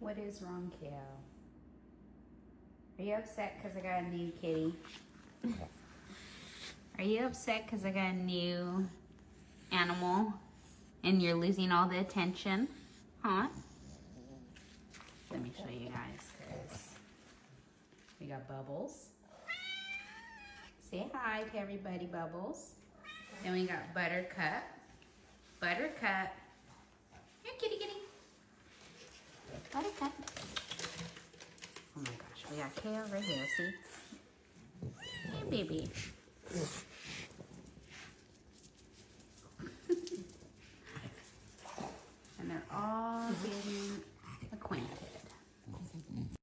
What is wrong, Kale? Are you upset because I got a new kitty? Are you upset because I got a new animal and you're losing all the attention? Huh? Let me show you guys this. We got Bubbles. Say hi to everybody, Bubbles. Then we got Buttercup. Buttercup. Here, kitty, kitty. Buttercup. Oh my gosh, we got Kale right here, see? Hey, baby.